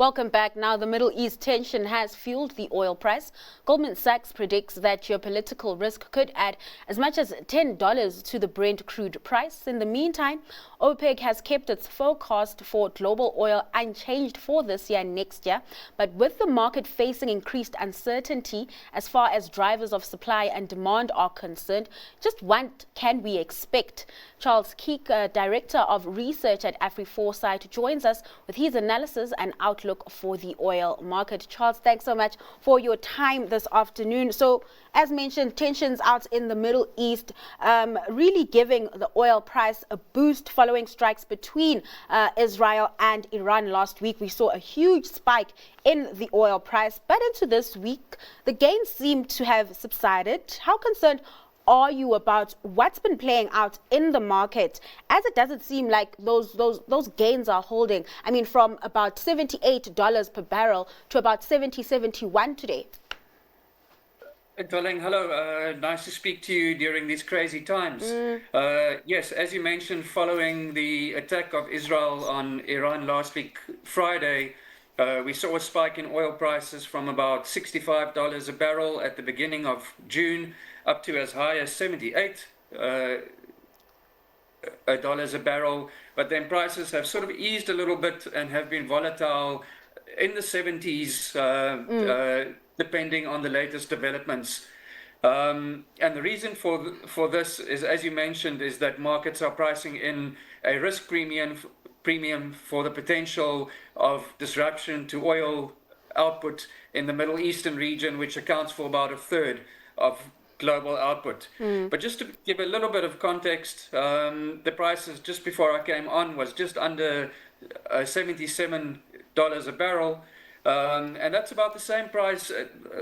Welcome back. Now, the Middle East tension has fueled the oil price. Goldman Sachs predicts that geopolitical risk could add as much as $10 to the Brent crude price. In the meantime, OPEC has kept its forecast for global oil unchanged for this year and next year. But with the market facing increased uncertainty as far as drivers of supply and demand are concerned, just what can we expect? Charles Kieck, Director of Research at Afriforesight, joins us with his analysis and outlook for the oil market. Charles, thanks so much for your time this afternoon. So, as mentioned, tensions out in the Middle East really giving the oil price a boost following strikes between Israel and Iran last week. We saw a huge spike in the oil price, but into this week, the gains seem to have subsided. How concerned are you about what's been playing out in the market, as it doesn't seem like those gains are holding? I mean, from about $78 per barrel to about 71 today. Darling, hello. Nice to speak to you during these crazy times. Yes, as you mentioned, following the attack of Israel on Iran last week, Friday, we saw a spike in oil prices from about $65 a barrel at the beginning of June up to as high as $78 a barrel. But then prices have sort of eased a little bit and have been volatile in the 70s, depending on the latest developments. And the reason for this is, as you mentioned, is that markets are pricing in a risk premium for the potential of disruption to oil output in the Middle Eastern region, which accounts for about a third of global output. But just to give a little bit of context, the prices just before I came on was just under $77 a barrel. And that's about the same price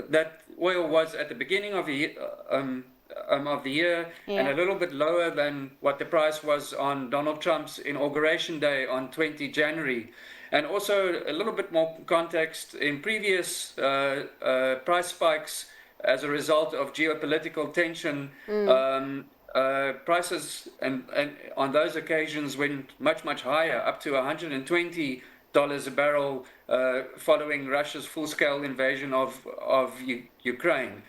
that oil was at the beginning of the year, and a little bit lower than what the price was on Donald Trump's inauguration day on 20 January. And also a little bit more context, in previous price spikes as a result of geopolitical tension, prices and on those occasions went much higher, up to $120 a barrel, following Russia's full-scale invasion of Ukraine.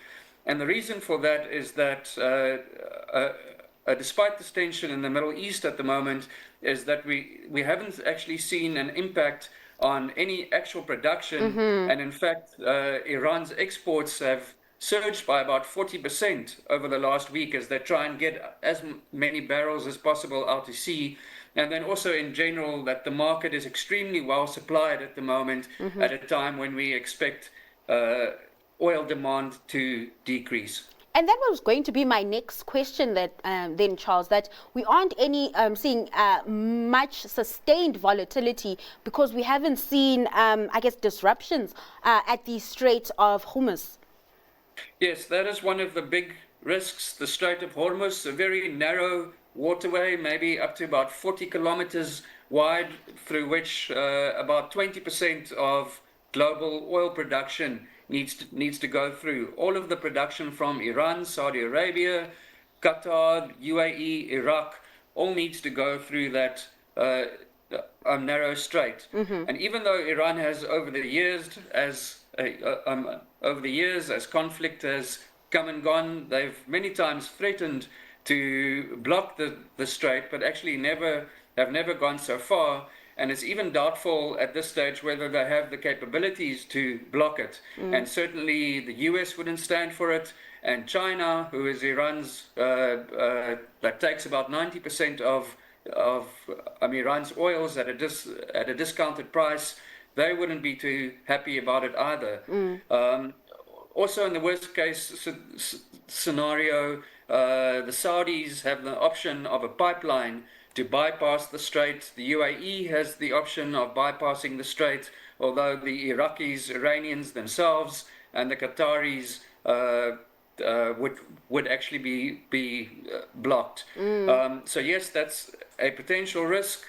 And the reason for that is that despite this tension in the Middle East at the moment, is that we haven't actually seen an impact on any actual production. And in fact, Iran's exports have surged by about 40% over the last week as they try and get as many barrels as possible out to sea. And then also in general that the market is extremely well supplied at the moment, at a time when we expect oil demand to decrease. And that was going to be my next question, that then, Charles, that we aren't seeing much sustained volatility because we haven't seen, I guess, disruptions at the Strait of Hormuz. Yes, that is one of the big risks. The Strait of Hormuz, a very narrow waterway, maybe up to about 40 kilometers wide, through which about 20% of global oil production needs to go through. All of the production from Iran, Saudi Arabia, Qatar, UAE, Iraq, all needs to go through that narrow strait. And even though Iran has over the years, as conflict has come and gone, they've many times threatened to block the strait, but actually have never gone so far. And it's even doubtful at this stage whether they have the capabilities to block it. And certainly the US wouldn't stand for it. And China, who is Iran's, that takes about 90% of Iran's oils at a discounted price, they wouldn't be too happy about it either. Also, in the worst case scenario, the Saudis have the option of a pipeline to bypass the strait. The UAE has the option of bypassing the strait, although the Iraqis, Iranians themselves, and the Qataris would actually be blocked. So yes, that's a potential risk.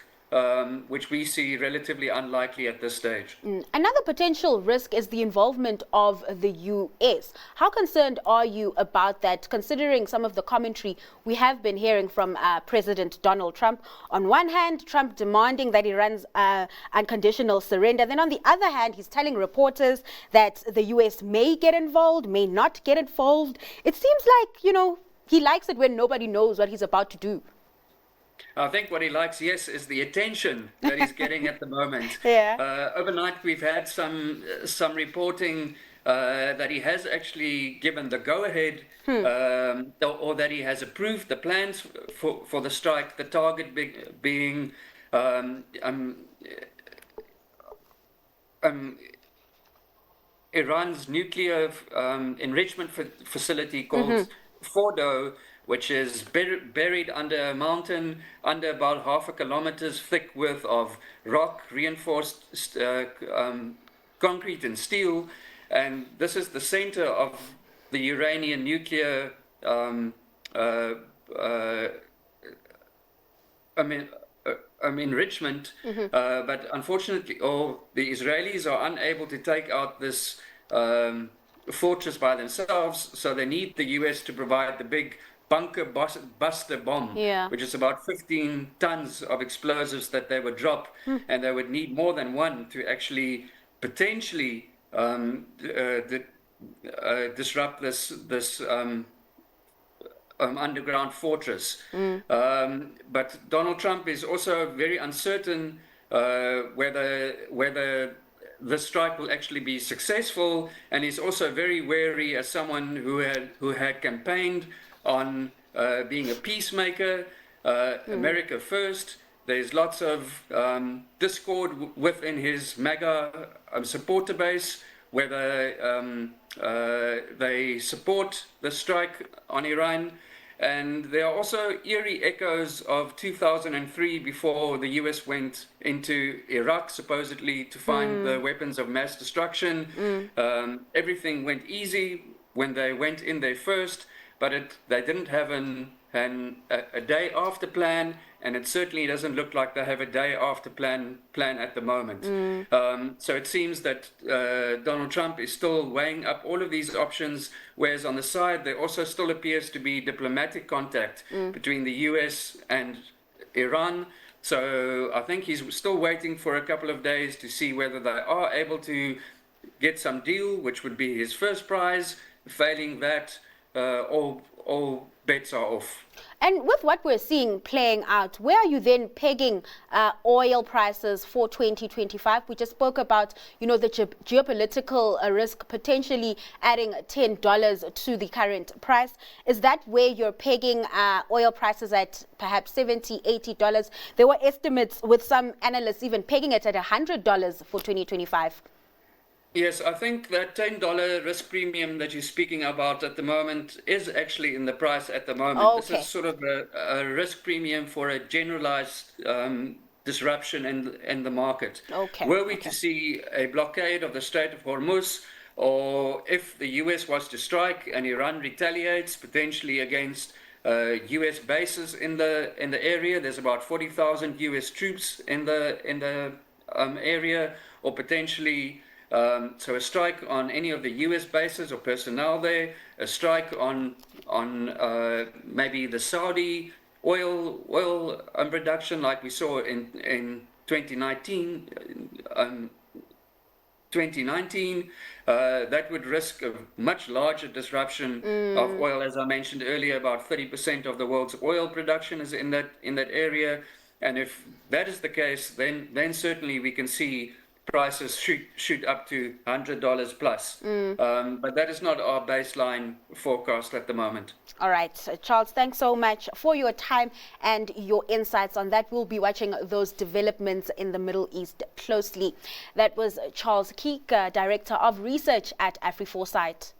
which we see relatively unlikely at this stage. Another potential risk is the involvement of the U.S. How concerned are you about that, considering some of the commentary we have been hearing from President Donald Trump? On one hand, Trump demanding that Iran's unconditional surrender. Then on the other hand, he's telling reporters that the U.S. may get involved, may not get involved. It seems like, he likes it when nobody knows what he's about to do. I think what he likes, yes, is the attention that he's getting at the moment. Yeah. Overnight, we've had some reporting that he has actually given the go-ahead, or that he has approved the plans for the strike. The target being Iran's nuclear enrichment facility called Fordo, which is buried under a mountain, under about 0.5 kilometers thick worth of rock, reinforced concrete and steel. And this is the center of the Iranian nuclear enrichment. But unfortunately, the Israelis are unable to take out this fortress by themselves, so they need the US to provide the big bunker buster bomb, which is about 15 tons of explosives that they would drop, and they would need more than one to actually potentially disrupt this underground fortress. But Donald Trump is also very uncertain whether the strike will actually be successful, and he's also very wary as someone who had campaigned on being a peacemaker, America first. There's lots of discord within his MAGA supporter base, whether they support the strike on Iran. And there are also eerie echoes of 2003, before the US went into Iraq, supposedly to find the weapons of mass destruction. Everything went easy when they went in there first, but they didn't have a day after plan, and it certainly doesn't look like they have a day after plan at the moment. So it seems that Donald Trump is still weighing up all of these options, whereas on the side there also still appears to be diplomatic contact between the US and Iran. So I think he's still waiting for a couple of days to see whether they are able to get some deal, which would be his first prize. Failing that, all bets are off. And with what we're seeing playing out, where are you then pegging oil prices for 2025? We just spoke about, the geopolitical risk potentially adding $10 to the current price. Is that where you're pegging oil prices at perhaps $70, $80? There were estimates with some analysts even pegging it at $100 for 2025. Yes, I think that $10 risk premium that you're speaking about at the moment is actually in the price at the moment. Okay. This is sort of a risk premium for a generalized disruption in the market. Were we to see a blockade of the Strait of Hormuz, or if the US was to strike and Iran retaliates potentially against US bases in the area, there's about 40,000 US troops in the area, or potentially so a strike on any of the US bases or personnel there, a strike on maybe the Saudi oil production, like we saw in 2019, that would risk a much larger disruption of oil. As I mentioned earlier, about 30% of the world's oil production is in that area, and if that is the case, then certainly we can see prices shoot up to $100 plus. But that is not our baseline forecast at the moment. All right, Charles, thanks so much for your time and your insights on that. We'll be watching those developments in the Middle East closely. That was Charles Kieck, Director of Research at Afriforesight.